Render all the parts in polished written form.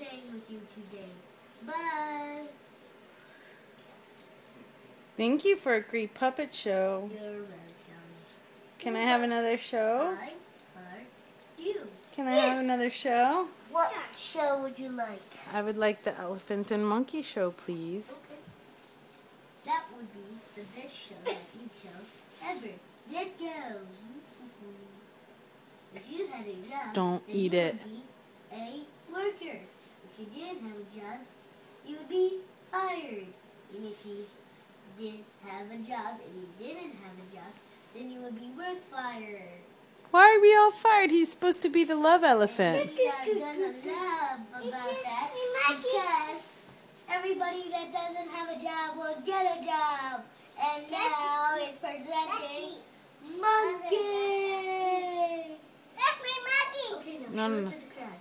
playing with you today. Bye. Thank you for a great puppet show. You're welcome. Can I have another show? I are you. Can I have another show? What show would you like? I would like the elephant and monkey show, please. Okay. That would be the best show that you chose ever. Let's go. If you had a job, Don't then eat you it. would be a worker. If you didn't have a job, you would be fired. And if you did have a job and you didn't have a job, then you would be work fired. Why are we all fired? He's supposed to be the love elephant. And we are gonna love about that because everybody that doesn't have a job will get a job. And now it's presenting Monkey. That's my monkey. Okay, now No, show no, it no. to the crowd.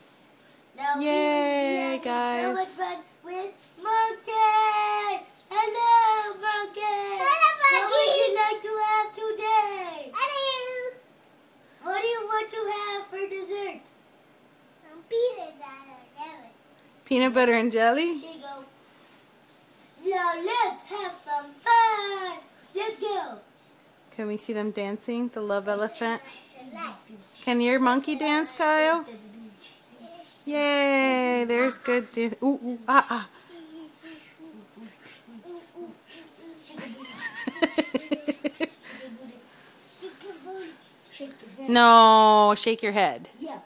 Now Yay, we guys. so much fun with Monkey. Hello, Monkey. Hello, What would Monkey. you like to have today? Hello. What do you want to have for dessert? Peanut butter and jelly. Peanut butter and jelly? Here you go. Now let's have some fun. Let's go. Can we see them dancing? The love elephant? Can your monkey dance, Kyle? Yay! There's good dance. Ooh, ooh, ah, ah. No, shake your head. Yeah.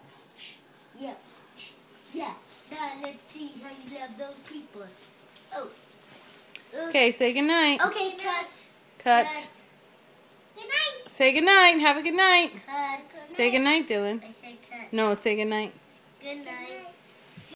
Yeah. Yeah. Now let's see how you love those people. Oh. Okay, say goodnight. Okay, cut. Cut. Good night. Say goodnight. Have a good night. Cut. Say goodnight, Dylan. I said cut. No, say goodnight. Good night.